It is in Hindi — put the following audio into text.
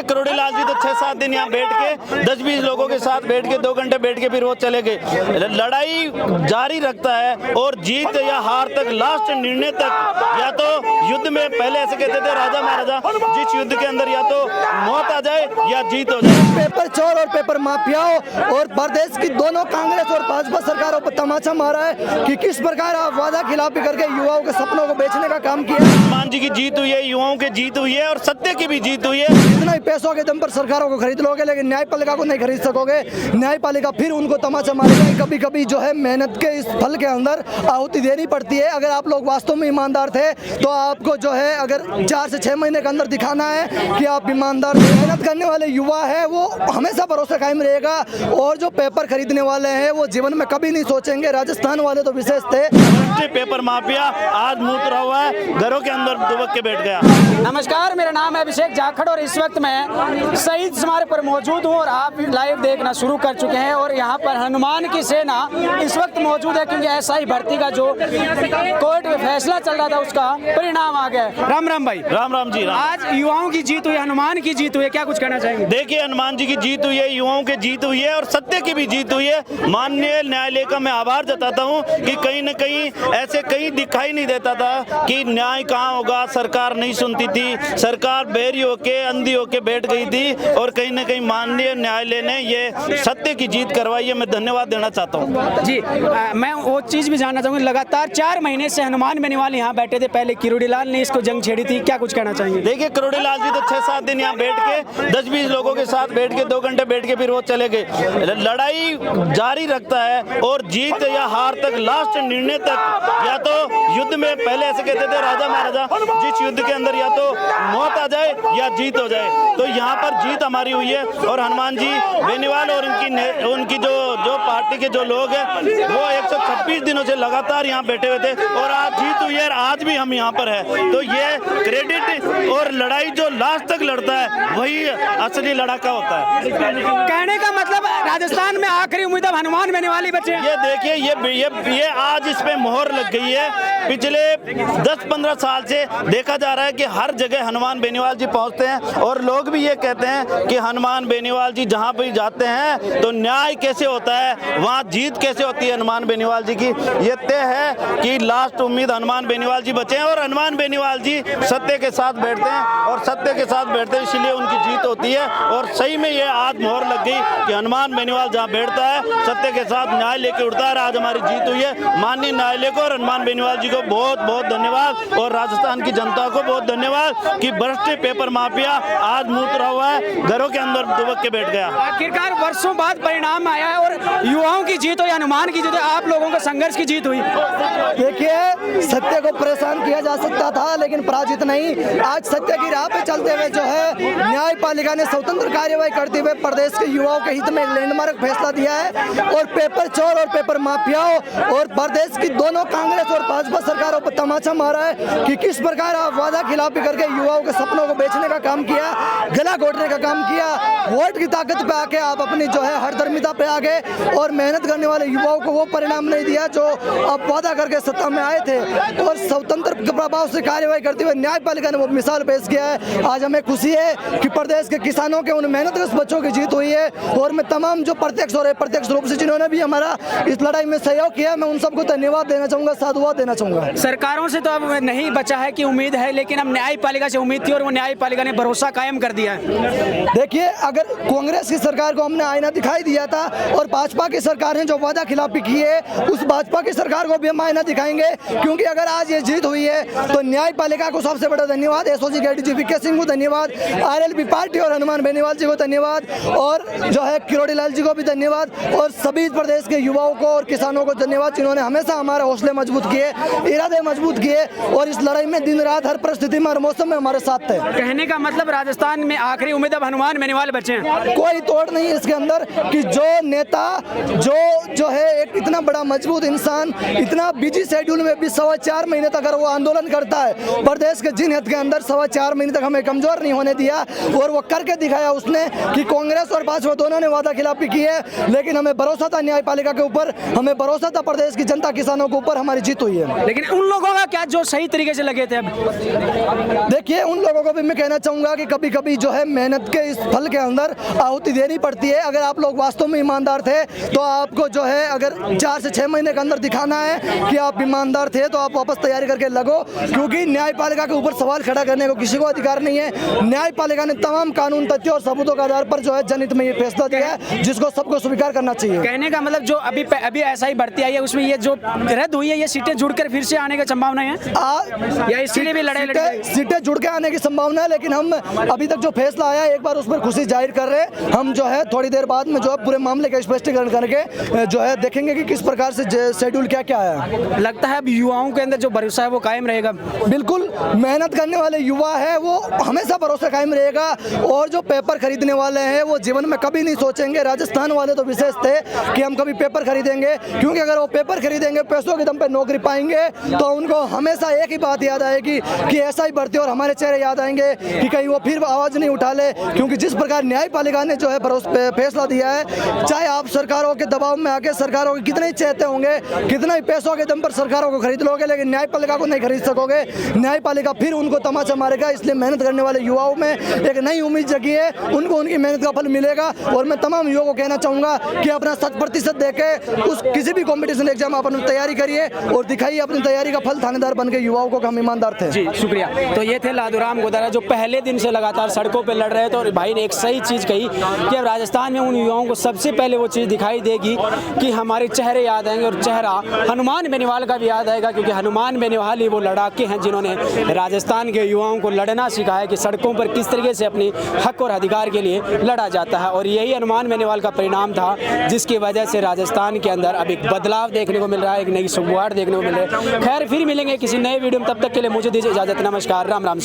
करोड़ी लाल जी तो 6-7 दिन यहाँ बैठ के 10-20 लोगों के साथ बैठ के 2 घंटे बैठ के फिर वो चले गए। लड़ाई जारी रखता है और जीत या हार तक, लास्ट निर्णय तक, या तो युद्ध में पहले ऐसे कहते थे राजा महाराजा, जिस युद्ध के अंदर या तो मौत आ जाए या जीत हो जाए। पेपर चोर और पेपर माफियाओं और प्रदेश की दोनों कांग्रेस और भाजपा सरकारों पर तमाचा मारा है कि किस प्रकार आप वादा खिलाफी करके युवाओं के सपनों को बेचने का काम किया। हनुमान जी की जीत हुई है, युवाओं की जीत हुई है और सत्य की भी जीत हुई है। इतना ही पैसों के दम पर सरकारों को खरीद लोगे लेकिन न्यायपालिका को नहीं खरीद सकोगे। न्यायपालिका फिर उनको तमाचा मारेगा। कभी कभी जो है मेहनत के इस फल के अंदर आहुति देनी पड़ती है। अगर आप लोग वास्तव में ईमानदार थे तो आपको जो है अगर 4 से 6 महीने के अंदर दिखाना है कि आप ईमानदार, मेहनत करने वाले युवा है वो हमेशा भरोसा कायम रहेगा। और जो पेपर खरीदने वाले हैं वो जीवन में कभी नहीं सोचेंगे। राजस्थान वाले तो विशेष थे। पेपर माफिया आज मुँह रहा हुआ है, घरों के अंदर दुबक के बैठ गया। नमस्कार, मेरा नाम है अभिषेक जाखड़ और इस वक्त मैं शहीद स्मारक पर मौजूद हूँ और आप लाइव देखना शुरू कर चुके हैं। और यहाँ पर हनुमान की सेना इस वक्त मौजूद है क्योंकि एसआई भर्ती का जो कोर्ट में फैसला चल रहा था उसका परिणाम आ गया। राम राम भाई। राम राम जी। आज युवाओं की जीत हुई, हनुमान की जीत हुई है, क्या कुछ कहना चाहेंगे? देखिए, हनुमान जी की जीत हुई है, युवाओं की जीत हुई है और सत्य की भी जीत हुई है। माननीय न्यायालय का मैं आभार जताता हूँ कि कहीं न कहीं ऐसे कहीं दिखाई नहीं देता था कि न्याय कहाँ होगा, सरकार नहीं सुनती थी, सरकार बेरी होके अंधी होके बैठ गई थी और कहीं न कहीं माननीय न्यायालय ने ये सत्य की जीत करवाई है। मैं धन्यवाद देना चाहता हूँ जी। मैं वो चीज़ भी जानना चाहूँगी, लगातार 4 महीने से हनुमान बेनीवाल यहाँ बैठे थे, पहले करोड़ी लाल ने इसको जंग छेड़ी थी, क्या कुछ कहना चाहेंगे? देखिए, करोड़ी लाल जी तो 6-7 दिन यहाँ बैठ के 10-20 लोगों के साथ बैठ के 2 घंटे बैठ के फिर वो चले गए। लड़ाई जारी रखता है और जीत या हार तक, लास्ट निर्णय तक, या तो युद्ध में पहले ऐसे कहते थे राजा महाराजा, जिस युद्ध के अंदर या तो मौत आ जाए या जीत हो जाए। तो यहाँ पर जीत हमारी हुई है और हनुमान जी बेनीवाल और उनकी जो पार्टी के जो लोग हैं वो 126 दिनों से लगातार यहाँ बैठे हुए थे और आज जीत हुई है। आज भी हम यहाँ पर है तो ये क्रेडिट और लड़ाई जो लास्ट तक लड़ता है वही असली लड़ाका होता है। कहने का मतलब राजस्थान में आखिरी उम्मीद अब हनुमान बेनीवाल ही बचे। ये देखिए, ये आज इस पे मोहर लग गई है। पिछले 10-15 साल से देखा जा रहा है कि हर जगह हनुमान बेनीवाल जी पहुंचते हैं और लोग भी ये कहते हैं कि हनुमान बेनीवाल जी जहां भी जाते हैं तो न्याय कैसे होता है, वहां जीत कैसे होती है हनुमान बेनीवाल जी की। ये तय है कि लास्ट उम्मीद हनुमान बेनीवाल जी बचे हैं और हनुमान बेनीवाल जी सत्य के साथ बैठते हैं और सत्य के साथ बैठते हैं, इसलिए उनकी जीत होती है। और सही में ये आज मोहर लग गई कि हनुमान बेनीवाल जहाँ बैठता है सत्य के साथ न्याय लेके उठता है। आज हमारी जीत हुई है। माननीय न्यायालय को और हनुमान बेनीवाल जी को बहुत बहुत धन्यवाद और राजस्थान की जनता को बहुत धन्यवाद कि भ्रष्ट पेपर माफिया आज मुँह रहा हुआ है, घरों के अंदर दुबक के बैठ गया। आखिरकार वर्षों बाद परिणाम आया है और युवाओं की जीत हुई, हनुमान की जीत हुई, आप लोगों का संघर्ष की जीत हुई। देखिए, सत्य को परेशान किया जा सकता था लेकिन पराजित नहीं। आज सत्य की राह पे चलते हुए जो है न्यायपालिका ने स्वतंत्र कार्यवाही करते हुए प्रदेश के युवाओं के हित में एक लैंडमार्क फैसला दिया है। और पेपर चोर और पेपर माफियाओं और प्रदेश की दोनों कांग्रेस और भाजपा सरकारों पर तमाचा मारा है कि किस प्रकार आप वादा खिलाफी करके युवाओं के सपनों को बेचने का काम किया, गला घोटने का काम किया। वोट की ताकत पे आके आप अपनी जो है हरदर्मिता पे आ गए और मेहनत करने वाले युवाओं को वो परिणाम नहीं दिया जो आप वादा करके सत्ता में आए थे। और स्वतंत्र प्रभाव से कार्यवाही करते हुए न्यायपालिका ने वो मिसाल पेश किया है। आज हमें खुशी है कि प्रदेश के किसानों के उन मेहनतकश बच्चों की जीत हुई है। और मैं तमाम जो प्रत्यक्ष और अप्रत्यक्ष रूप से जिन्होंने भी हमारा इस लड़ाई में सहयोग किया, मैं उन सबको धन्यवाद देना चाहूँगा, साधुवाद देना चाहूँगा। सरकारों से तो अब नहीं बचा है कि उम्मीद है, लेकिन अब न्यायपालिका से उम्मीद थी और वो न्यायपालिका ने भरोसा कायम कर दिया है। देखिए, अगर कांग्रेस की सरकार को हमने आईना दिखाई दिया था और भाजपा की सरकार ने जो वादा खिलाफी की है उस भाजपा की सरकार को भी हम आईना दिखाएंगे। क्योंकि अगर आज ये जीत हुई है तो न्यायपालिका को सबसे बड़ा धन्यवाद, एसओजी के एडीजी वीके सिंह को धन्यवाद, आरएलपी पार्टी और हनुमान बेनीवाल जी को धन्यवाद और जो है करोड़ी लाल जी को भी धन्यवाद और सभी प्रदेश के युवाओं को और किसानों को धन्यवाद जिन्होंने हमेशा हमारे हौसले मजबूत किए, इरादे मजबूत किए और इस लड़ाई में दिन रात हर परिस्थिति में हर मौसम में हमारे साथ थे। कहने का मतलब राजस्थान में आखिरी उम्मीद अब हनुमान बेनीवाल बचे हैं। कोई तोड़ नहीं है इसके अंदर कि जो नेता जो है एक इतना बड़ा मजबूत इंसान इतना बिजी शेड्यूल में भी 4.25 महीने तक अगर वो आंदोलन करता है प्रदेश के जिन हित के अंदर 4.25 महीने तक हमें कमजोर नहीं होने दिया और वो करके दिखाया उसने कि कांग्रेस और भाजपा दोनों ने वादा खिलाफी की है। लेकिन हमें भरोसा था न्यायपालिका के ऊपर, हमें भरोसा था प्रदेश की जनता किसानों के ऊपर, हमारी जीत हुई है। लेकिन उन लोगों का क्या जो सही तरीके से लगे थे? अब देखिए, उन लोगों को भी मैं कहना चाहूंगा कि कभी कभी कभी जो है मेहनत के इस फल के अंदर आहुति देनी पड़ती है। अगर आप लोग वास्तव में ईमानदार थे तो आपको जो है अगर 4 से 6 महीने के अंदर दिखाना है कि आप ईमानदार थे तो आप वापस तैयारी करके लगो, क्योंकि न्यायपालिका के ऊपर सवाल खड़ा करने को किसी को अधिकार नहीं है। न्यायपालिका ने तमाम कानून, तथ्यों और सबूतों के आधार पर जो है जनहित में ये फैसला दिया है, जिसको सबको स्वीकार करना चाहिए। कहने का मतलब जो अभी ऐसा ही भर्ती आई है उसमें ये जो रद्द हुई है, ये सीटें जुड़कर फिर से आने की संभावना है या इसके लिए भी सीटें जुड़ के आने की संभावना है, लेकिन हम अभी तक जो फैसला आया है एक बार उस पर खुशी जाहिर कर रहे हैं। हम जो है थोड़ी देर बाद में जो है पूरे मामले का स्पष्टीकरण करके जो है देखेंगे कि किस प्रकार से शेड्यूल क्या क्या है। लगता है अब युवाओं के अंदर जो भरोसा है वो कायम रहेगा। बिल्कुल, मेहनत करने वाले युवा है वो हमेशा भरोसा कायम रहेगा, और जो पेपर खरीदने वाले हैं वो जीवन में कभी नहीं सोचेंगे। राजस्थान वाले तो विशेष थे कि हम कभी पेपर खरीदेंगे, क्योंकि अगर वो पेपर खरीदेंगे, पैसों के दम पे नौकरी पाएंगे, तो उनको हमेशा एक ही बात याद आएगी कि ऐसा ही भर्ती, और हमारे चेहरे याद आएंगे कि कहीं वो फिर आवाज़ नहीं उठा ले। क्योंकि जिस प्रकार न्यायपालिका ने जो है फैसला दिया है, चाहे आप सरकारों के दबाव में आके सरकारों के कितने ही चाहते होंगे, कितना ही पैसों के दम पर सरकारों को खरीद लोगे, लेकिन न्यायपालिका को नहीं खरीद सकोगे। न्यायपालिका फिर उनको तमाचा मारेगा। इसलिए मेहनत करने वाले युवाओं में एक नई उम्मीद जगी है, उनको उनकी मेहनत का फल मिलेगा। और मैं तमाम युवाओं को कहना चाहूँगा कि अपना 100% देके उस किसी भी कॉम्पिटिशन एग्जाम आप अपनी तैयारी करिए और दिखाइए अपनी तैयारी का फल। थानेदार बन के युवाओं को हम ईमानदार थे। जी शुक्रिया। तो ये थे लादूराम गोदारा जो पहले दिन से लगातार सड़कों पर लड़ रहे थे, और भाई ने एक सही चीज़ कही कि अब राजस्थान में उन युवाओं को सबसे पहले वो चीज़ दिखाई देगी कि हमारे चेहरे याद आएंगे, और चेहरा हनुमान बेनीवाल का भी याद आएगा, क्योंकि हनुमान बेनीवाल ही वो लड़ाके हैं जिन्होंने राजस्थान के युवाओं को लड़ना सिखाया कि सड़कों पर किस तरीके से अपनी हक और अधिकार के लिए लड़ा जाता है। और यही हनुमान बेनीवाल का परिणाम था, जिसकी वजह से राजस्थान के अंदर अब एक बदलाव देखने को मिल रहा है, एक नई शुरुआत देखने को मिल रही है। खैर फिर मिलेंगे किसी नए वीडियो में, तब तक के लिए मुझे दीजिए इजाजत। नमस्कार, राम राम।